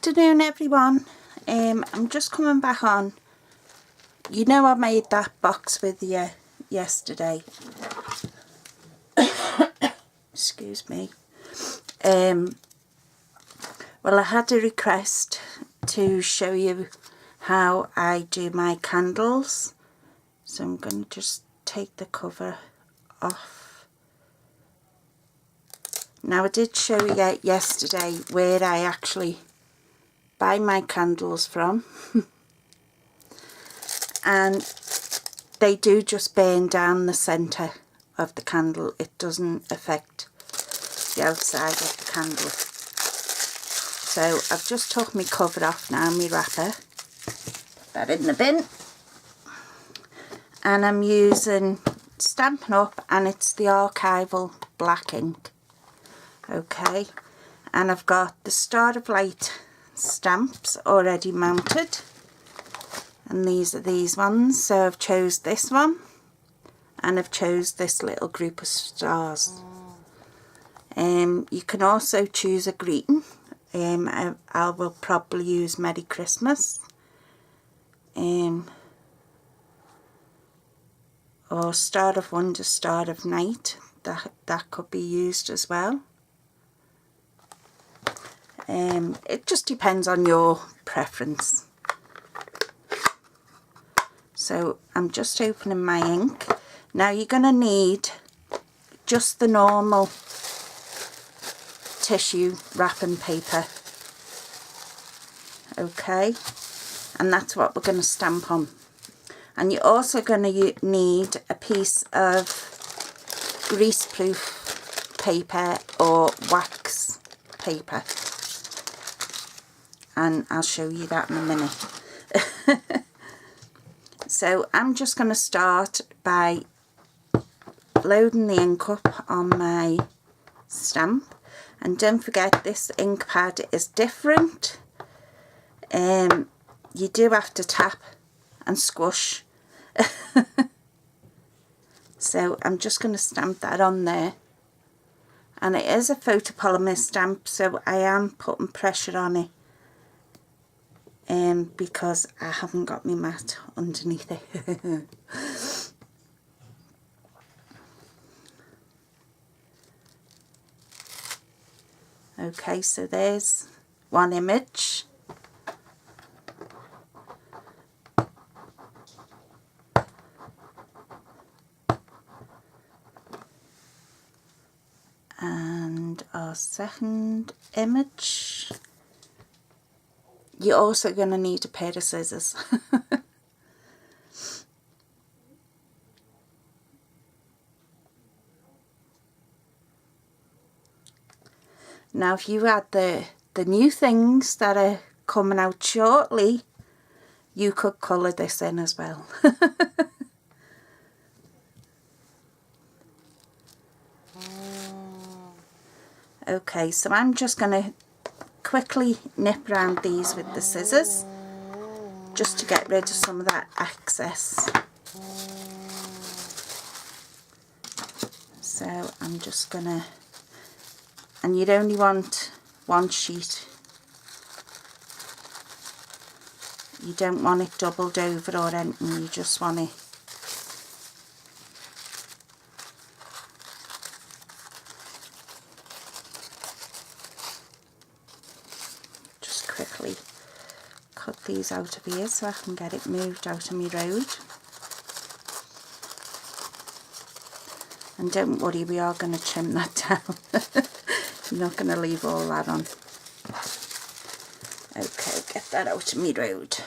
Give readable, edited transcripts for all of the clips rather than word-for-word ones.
afternoon, everyone. I'm just coming back on. You know, I made that box with you yesterday. Excuse me. Well, I had a request to show you how I do my candles. So I'm going to just take the cover off. Now, I did show you yesterday where I actually buy my candles from. And they do just burn down the centre of the candle. It doesn't affect the outside of the candle. So I've just took my cover off now, my wrapper. Put that in the bin. And I'm using Stampin' Up, and it's the archival black ink. Okay, and I've got the Star of Light stamps already mounted, and these are these ones. So I've chose this one, and I've chose this little group of stars. You can also choose a greeting. I will probably use Merry Christmas, or Star of Wonder, Star of Night. That could be used as well. It just depends on your preference. So I'm just opening my ink. Now you're going to need just the normal tissue wrapping paper. Okay, and that's what we're going to stamp on. And you're also going to need a piece of greaseproof paper or wax paper. And I'll show you that in a minute. So I'm just going to start by loading the ink up on my stamp. And don't forget, this ink pad is different. You do have to tap and squish. So I'm just going to stamp that on there. And it is a photopolymer stamp, so I am putting pressure on it. Because I haven't got my mat underneath it. Okay, so there's one image. And our second image. You're also going to need a pair of scissors. Now, if you had the new things that are coming out shortly, you could colour this in as well. Okay, so I'm just going to quickly nip around these with the scissors just to get rid of some of that excess. So I'm just gonna, and you'd only want one sheet. You don't want it doubled over or anything, you just want it quickly cut these out of here so I can get it moved out of my road. And don't worry, we are going to trim that down. I'm not going to leave all that on. Okay, get that out of my road.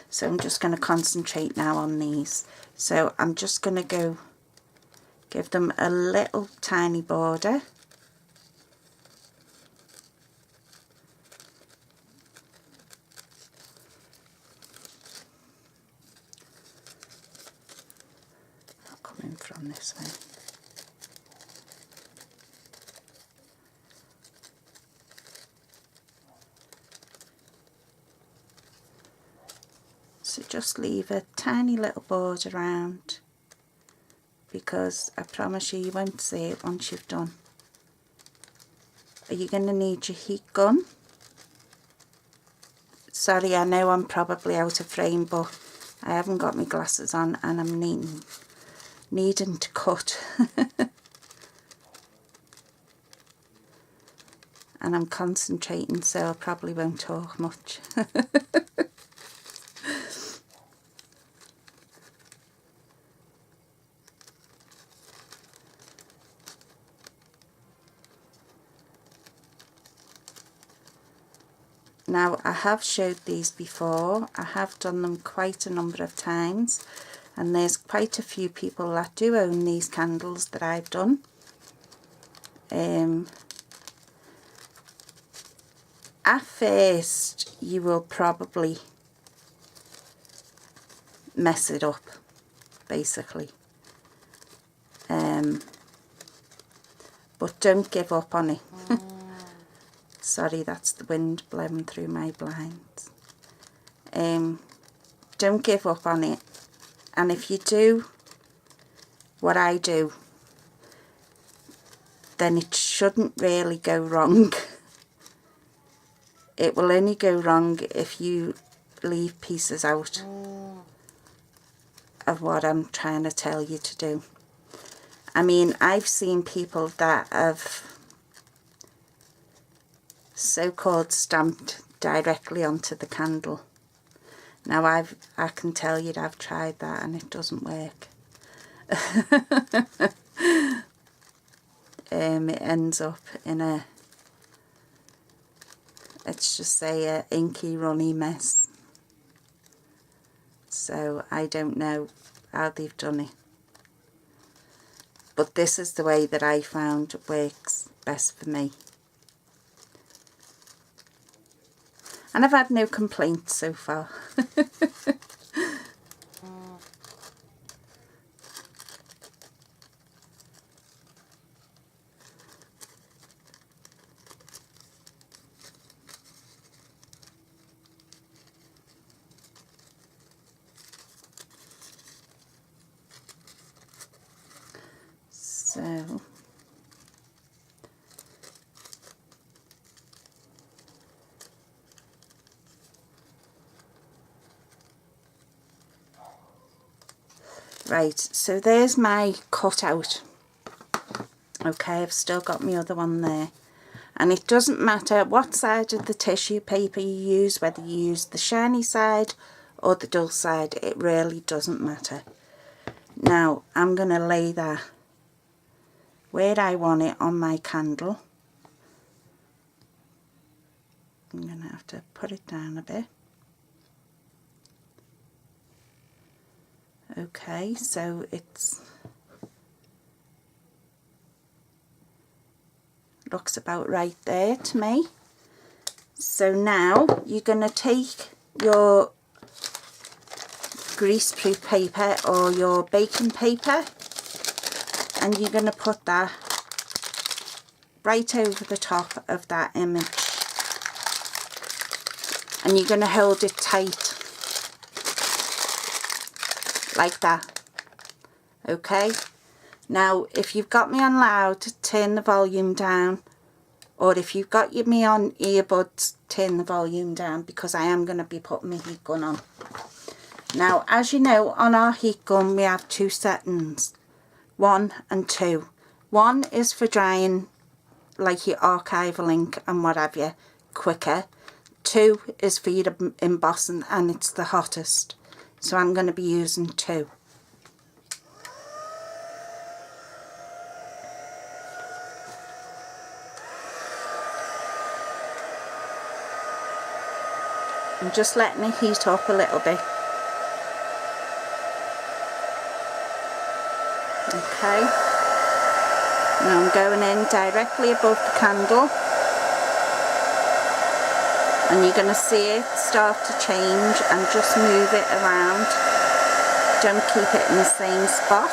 So I'm just going to concentrate now on these. So I'm just going to go give them a little tiny border. From this way. So just leave a tiny little border around, because I promise you won't see it once you've done. Are you going to need your heat gun? Sorry, I know I'm probably out of frame, but I haven't got my glasses on and I'm needing to cut. And I'm concentrating, so I probably won't talk much. Now, I have showed these before. I have done them quite a number of times, and there's quite a few people that do own these candles that I've done. At first, you will probably mess it up, basically. But don't give up on it. Sorry, that's the wind blowing through my blinds. Don't give up on it. And if you do what I do, then it shouldn't really go wrong. It will only go wrong if you leave pieces out of what I'm trying to tell you to do. I mean, I've seen people that have so-called stamped directly onto the candle. Now I can tell you that I've tried that and it doesn't work. It ends up in a, let's just say, a inky runny mess. So I don't know how they've done it, but this is the way that I found works best for me. And I've had no complaints so far. So right, so there's my cutout. Okay, I've still got my other one there. And it doesn't matter what side of the tissue paper you use, whether you use the shiny side or the dull side, it really doesn't matter. Now, I'm going to lay that where I want it on my candle. I'm going to have to put it down a bit. Okay, so it's looks about right there to me. So now you're going to take your greaseproof paper or your baking paper and you're going to put that right over the top of that image, and you're going to hold it tight like that. Okay, now if you've got me on loud, turn the volume down, or if you've got me on earbuds, turn the volume down, because I am going to be putting my heat gun on. Now, as you know, on our heat gun we have two settings, 1 and 2. 1 is for drying like your archival ink and what have you quicker. 2 is for your embossing, and it's the hottest. So I'm going to be using 2. I'm just letting it heat up a little bit. Okay. Now I'm going in directly above the candle. And you're going to see it start to change, and just move it around. Don't keep it in the same spot.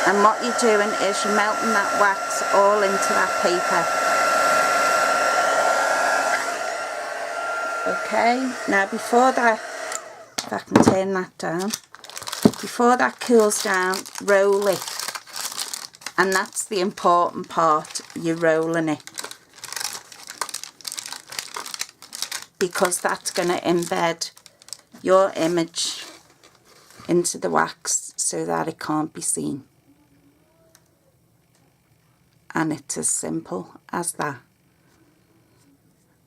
And what you're doing is you're melting that wax all into that paper. Okay, now before that, if I can turn that down, before that cools down, roll it. And that's the important part, you're rolling it. because that's going to embed your image into the wax so that it can't be seen. And it's as simple as that.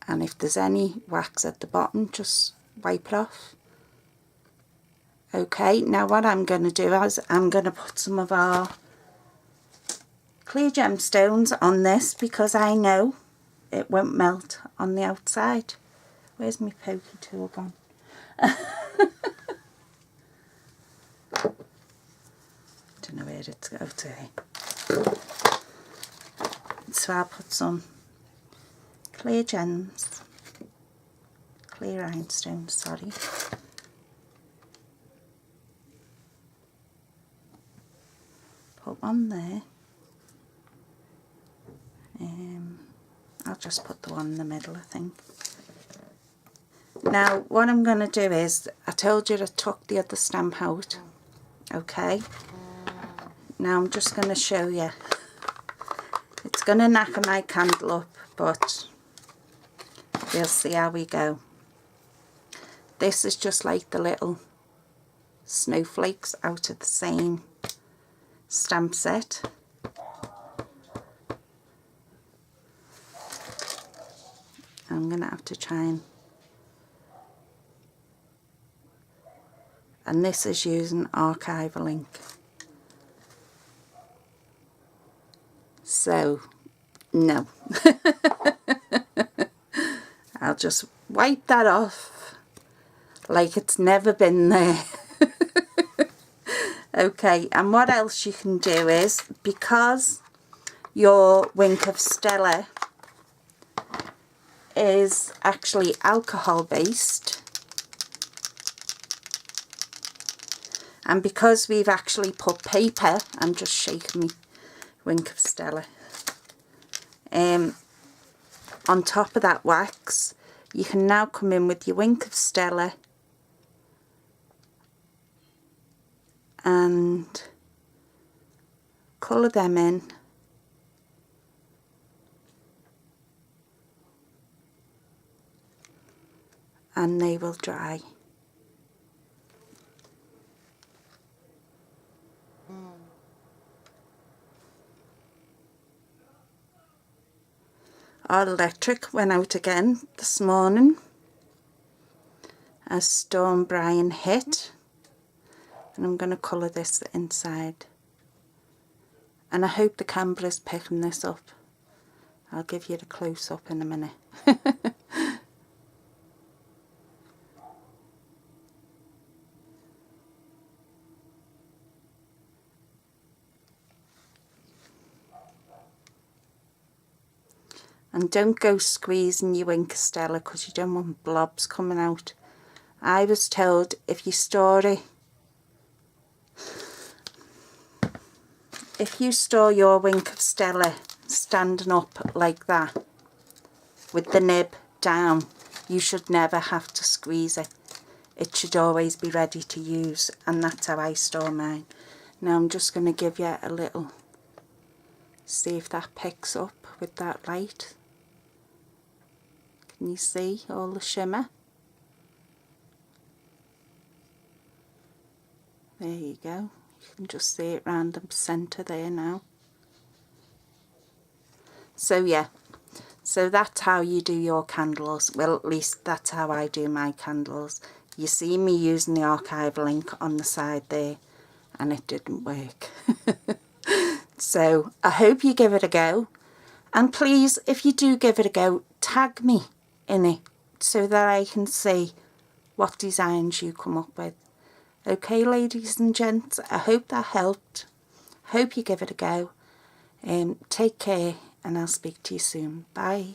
And if there's any wax at the bottom, just wipe it off. Okay, now what I'm going to do is I'm going to put some of our clear gemstones on this because I know it won't melt on the outside. Where's my pokey tool gone? Don't know where it's go to. So I'll put some clear gems, clear rhinestones, sorry. Put one there. I'll just put the one in the middle, I think. Now what I'm going to do is, I told you to tuck the other stamp out, okay? Now I'm just going to show you. It's going to knacker my candle up, but we'll see how we go. This is just like the little snowflakes out of the same stamp set. I'm going to have to try and this is using archival ink. So, no. I'll just wipe that off like it's never been there. Okay, and what else you can do is, because your Wink of Stella is actually alcohol based, and because we've actually put paper, I'm just shaking me Wink of Stella, on top of that wax, you can now come in with your Wink of Stella and colour them in, and they will dry. Our electric went out again this morning as Storm Brian hit, and I'm going to colour this inside, and I hope the camera is picking this up. I'll give you the close-up in a minute. And don't go squeezing your Wink of Stella because you don't want blobs coming out. I was told if you store your Wink of Stella standing up like that with the nib down, you should never have to squeeze it. It should always be ready to use, and that's how I store mine. Now I'm just going to give you a little, see if that picks up with that light. Can you see all the shimmer? There you go. You can just see it round the centre there now. So yeah, so that's how you do your candles. Well, at least that's how I do my candles. You see me using the archival ink on the side there, and it didn't work. So I hope you give it a go, and please, if you do give it a go, tag me in it so that I can see what designs you come up with. Okay, ladies and gents, I hope that helped. Hope you give it a go. Take care, and I'll speak to you soon. Bye.